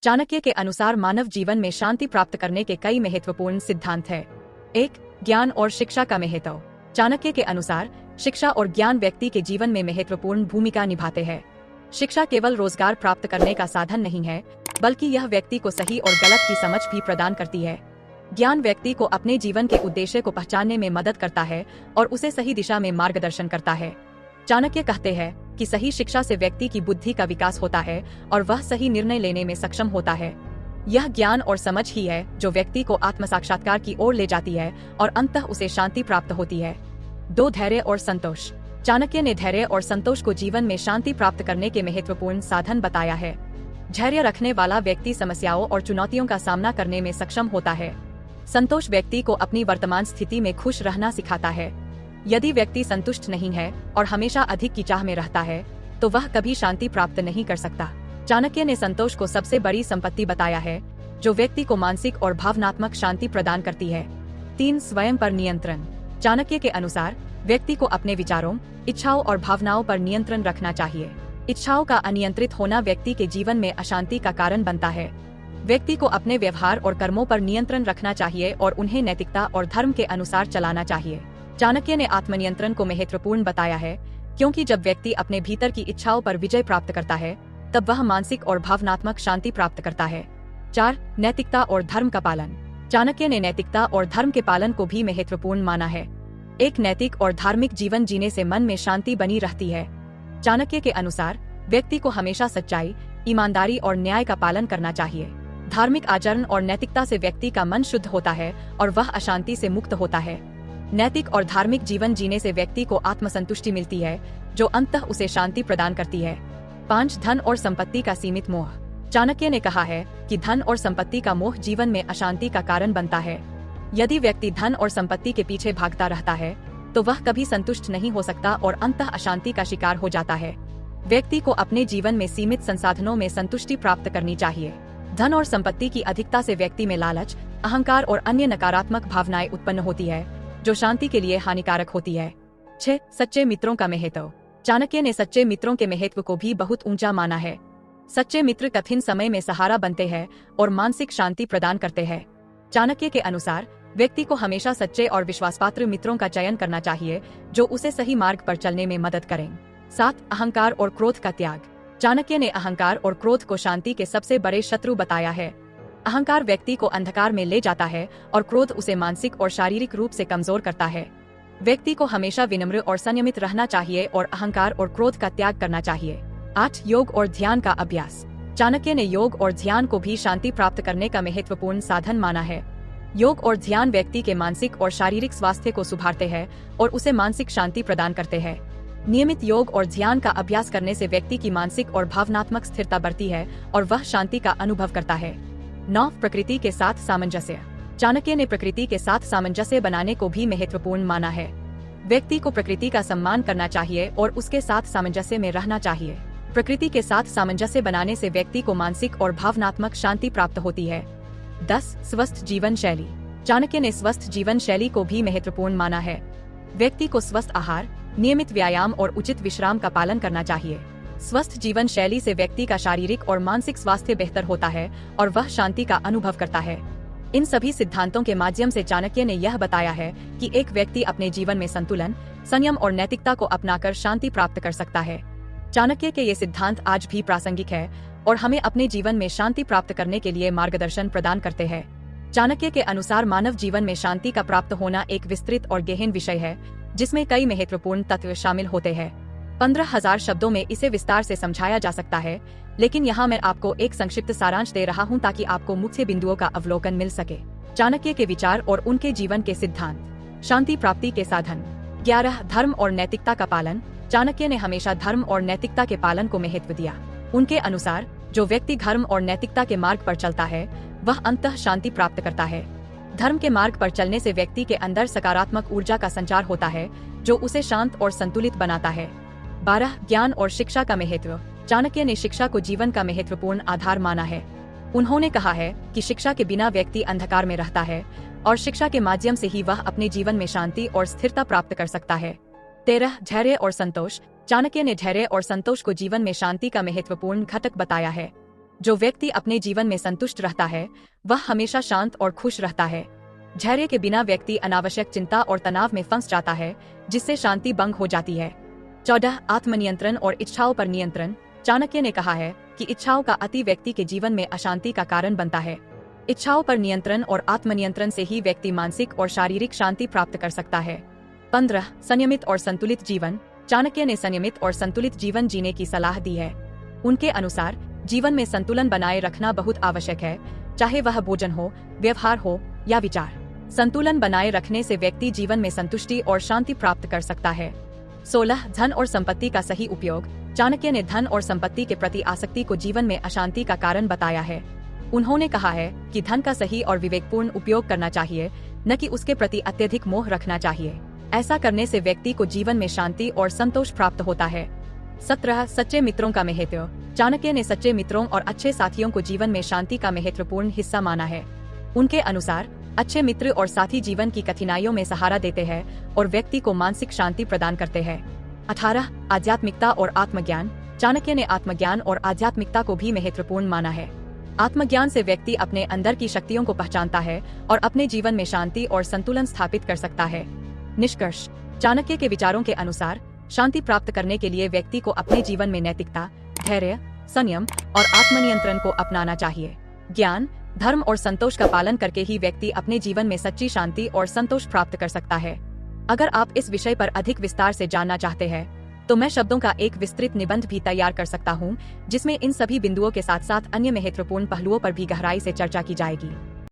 चाणक्य के अनुसार मानव जीवन में शांति प्राप्त करने के कई महत्वपूर्ण सिद्धांत हैं। 1. ज्ञान और शिक्षा का महत्व। चाणक्य के अनुसार शिक्षा और ज्ञान व्यक्ति के जीवन में महत्वपूर्ण भूमिका निभाते हैं। शिक्षा केवल रोजगार प्राप्त करने का साधन नहीं है, बल्कि यह व्यक्ति को सही और गलत की समझ भी प्रदान करती है। ज्ञान व्यक्ति को अपने जीवन के उद्देश्य को पहचानने में मदद करता है और उसे सही दिशा में मार्गदर्शन करता है। चाणक्य कहते हैं कि सही शिक्षा से व्यक्ति की बुद्धि का विकास होता है और वह सही निर्णय लेने में सक्षम होता है। यह ज्ञान और समझ ही है जो व्यक्ति को आत्म साक्षात्कार की ओर ले जाती है और अंततः उसे शांति प्राप्त होती है। 2. धैर्य और संतोष। चाणक्य ने धैर्य और संतोष को जीवन में शांति प्राप्त करने के महत्वपूर्ण साधन बताया है। धैर्य रखने वाला व्यक्ति समस्याओं और चुनौतियों का सामना करने में सक्षम होता है। संतोष व्यक्ति को अपनी वर्तमान स्थिति में खुश रहना सिखाता है। यदि व्यक्ति संतुष्ट नहीं है और हमेशा अधिक की चाह में रहता है, तो वह कभी शांति प्राप्त नहीं कर सकता। चाणक्य ने संतोष को सबसे बड़ी संपत्ति बताया है, जो व्यक्ति को मानसिक और भावनात्मक शांति प्रदान करती है। 3. स्वयं पर नियंत्रण। चाणक्य के अनुसार व्यक्ति को अपने विचारों, इच्छाओं और भावनाओं पर नियंत्रण रखना चाहिए। इच्छाओं का अनियंत्रित होना व्यक्ति के जीवन में अशांति का कारण बनता है। व्यक्ति को अपने व्यवहार और कर्मों पर नियंत्रण रखना चाहिए और उन्हें नैतिकता और धर्म के अनुसार चलाना चाहिए। चाणक्य ने आत्मनियंत्रण को महत्वपूर्ण बताया है, क्योंकि जब व्यक्ति अपने भीतर की इच्छाओं पर विजय प्राप्त करता है, तब वह मानसिक और भावनात्मक शांति प्राप्त करता है। 4. नैतिकता और धर्म का पालन। चाणक्य ने नैतिकता और धर्म के पालन को भी महत्वपूर्ण माना है। एक नैतिक और धार्मिक जीवन जीने से मन में शांति बनी रहती है। चाणक्य के अनुसार व्यक्ति को हमेशा सच्चाई, ईमानदारी और न्याय का पालन करना चाहिए। धार्मिक आचरण और नैतिकता से व्यक्ति का मन शुद्ध होता है और वह अशांति से मुक्त होता है। नैतिक और धार्मिक जीवन जीने से व्यक्ति को आत्मसंतुष्टि मिलती है, जो अंततः उसे शांति प्रदान करती है। 5. धन और संपत्ति का सीमित मोह। चाणक्य ने कहा है कि धन और संपत्ति का मोह जीवन में अशांति का कारण बनता है। यदि व्यक्ति धन और संपत्ति के पीछे भागता रहता है, तो वह कभी संतुष्ट नहीं हो सकता और अंततः अशांति का शिकार हो जाता है। व्यक्ति को अपने जीवन में सीमित संसाधनों में संतुष्टि प्राप्त करनी चाहिए। धन और संपत्ति की अधिकता से व्यक्ति में लालच, अहंकार और अन्य नकारात्मक भावनाएं उत्पन्न होती है, जो शांति के लिए हानिकारक होती है। 6. सच्चे मित्रों का महत्व। चाणक्य ने सच्चे मित्रों के महत्व को भी बहुत ऊंचा माना है। सच्चे मित्र कठिन समय में सहारा बनते हैं और मानसिक शांति प्रदान करते हैं। चाणक्य के अनुसार व्यक्ति को हमेशा सच्चे और विश्वासपात्र मित्रों का चयन करना चाहिए, जो उसे सही मार्ग पर चलने में मदद करें। 7. अहंकार और क्रोध का त्याग। चाणक्य ने अहंकार और क्रोध को शांति के सबसे बड़े शत्रु बताया है। अहंकार व्यक्ति को अंधकार में ले जाता है और क्रोध उसे मानसिक और शारीरिक रूप से कमजोर करता है। व्यक्ति को हमेशा विनम्र और संयमित रहना चाहिए और अहंकार और क्रोध का त्याग करना चाहिए। 8. योग और ध्यान का अभ्यास। चाणक्य ने योग और ध्यान को भी शांति प्राप्त करने का महत्वपूर्ण साधन माना है। योग और ध्यान व्यक्ति के मानसिक और शारीरिक स्वास्थ्य को सुधारते हैं और उसे मानसिक शांति प्रदान करते हैं। नियमित योग और ध्यान का अभ्यास करने से व्यक्ति की मानसिक और भावनात्मक स्थिरता बढ़ती है और वह शांति का अनुभव करता है। 9. प्रकृति के साथ सामंजस्य। चाणक्य ने प्रकृति के साथ सामंजस्य बनाने को भी महत्वपूर्ण माना है। व्यक्ति को प्रकृति का सम्मान करना चाहिए और उसके साथ सामंजस्य में रहना चाहिए। प्रकृति के साथ सामंजस्य बनाने से व्यक्ति को मानसिक और भावनात्मक शांति प्राप्त होती है। 10. स्वस्थ जीवन शैली। चाणक्य ने स्वस्थ जीवन शैली को भी महत्वपूर्ण माना है। व्यक्ति को स्वस्थ आहार, नियमित व्यायाम और उचित विश्राम का पालन करना चाहिए। स्वस्थ जीवन शैली से व्यक्ति का शारीरिक और मानसिक स्वास्थ्य बेहतर होता है और वह शांति का अनुभव करता है। इन सभी सिद्धांतों के माध्यम से चाणक्य ने यह बताया है कि एक व्यक्ति अपने जीवन में संतुलन, संयम और नैतिकता को अपनाकर शांति प्राप्त कर सकता है। चाणक्य के ये सिद्धांत आज भी प्रासंगिक है और हमें अपने जीवन में शांति प्राप्त करने के लिए मार्गदर्शन प्रदान करते हैं। चाणक्य के अनुसार मानव जीवन में शांति का प्राप्त होना एक विस्तृत और गहन विषय है, जिसमें कई महत्वपूर्ण तत्व शामिल होते हैं। 15,000 शब्दों में इसे विस्तार से समझाया जा सकता है, लेकिन यहाँ मैं आपको एक संक्षिप्त सारांश दे रहा हूँ ताकि आपको मुख्य बिंदुओं का अवलोकन मिल सके। चाणक्य के विचार और उनके जीवन के सिद्धांत। शांति प्राप्ति के साधन। 11. धर्म और नैतिकता का पालन। चाणक्य ने हमेशा धर्म और नैतिकता के पालन को महत्व दिया। उनके अनुसार जो व्यक्ति धर्म और नैतिकता के मार्ग पर चलता है, वह अंततः शांति प्राप्त करता है। धर्म के मार्ग पर चलने से व्यक्ति के अंदर सकारात्मक ऊर्जा का संचार होता है, जो उसे शांत और संतुलित बनाता है। 12. ज्ञान और शिक्षा का महत्व। चाणक्य ने शिक्षा को जीवन का महत्वपूर्ण आधार माना है। उन्होंने कहा है कि शिक्षा के बिना व्यक्ति अंधकार में रहता है और शिक्षा के माध्यम से ही वह अपने जीवन में शांति और स्थिरता प्राप्त कर सकता है। 13. धैर्य और संतोष। चाणक्य ने धैर्य और संतोष को जीवन में शांति का महत्वपूर्ण घटक बताया है। जो व्यक्ति अपने जीवन में संतुष्ट रहता है वह हमेशा शांत और खुश रहता है। धैर्य के बिना व्यक्ति अनावश्यक चिंता और तनाव में फंस जाता है, जिससे शांति भंग हो जाती है। 14 आत्मनियंत्रण और इच्छाओं पर नियंत्रण। चाणक्य ने कहा है कि इच्छाओं का अति व्यक्ति के जीवन में अशांति का कारण बनता है। इच्छाओं पर नियंत्रण और आत्मनियंत्रण से ही व्यक्ति मानसिक और शारीरिक शांति प्राप्त कर सकता है। 15 संयमित और संतुलित जीवन। चाणक्य ने संयमित और संतुलित जीवन जीने की सलाह दी है। उनके अनुसार जीवन में संतुलन बनाए रखना बहुत आवश्यक है, चाहे वह भोजन हो, व्यवहार हो या विचार। संतुलन बनाए रखने से व्यक्ति जीवन में संतुष्टि और शांति प्राप्त कर सकता है। 16 धन और संपत्ति का सही उपयोग। चाणक्य ने धन और संपत्ति के प्रति आसक्ति को जीवन में अशांति का कारण बताया है। उन्होंने कहा है कि धन का सही और विवेकपूर्ण उपयोग करना चाहिए, न कि उसके प्रति अत्यधिक मोह रखना चाहिए। ऐसा करने से व्यक्ति को जीवन में शांति और संतोष प्राप्त होता है। 17 सच्चे मित्रों का महत्व। चाणक्य ने सच्चे मित्रों और अच्छे साथियों को जीवन में शांति का महत्वपूर्ण हिस्सा माना है। उनके अनुसार अच्छे मित्र और साथी जीवन की कठिनाइयों में सहारा देते हैं और व्यक्ति को मानसिक शांति प्रदान करते हैं। 18 आध्यात्मिकता और आत्मज्ञान। चाणक्य ने आत्मज्ञान और आध्यात्मिकता को भी महत्वपूर्ण माना है। आत्मज्ञान से व्यक्ति अपने अंदर की शक्तियों को पहचानता है और अपने जीवन में शांति और संतुलन स्थापित कर सकता है। निष्कर्ष। चाणक्य के विचारों के अनुसार शांति प्राप्त करने के लिए व्यक्ति को अपने जीवन में नैतिकता, धैर्य, संयम और आत्मनियंत्रण को अपनाना चाहिए। ज्ञान, धर्म और संतोष का पालन करके ही व्यक्ति अपने जीवन में सच्ची शांति और संतोष प्राप्त कर सकता है। अगर आप इस विषय पर अधिक विस्तार से जानना चाहते हैं तो मैं शब्दों का एक विस्तृत निबंध भी तैयार कर सकता हूँ, जिसमें इन सभी बिंदुओं के साथ साथ अन्य महत्वपूर्ण पहलुओं पर भी गहराई से चर्चा की जाएगी।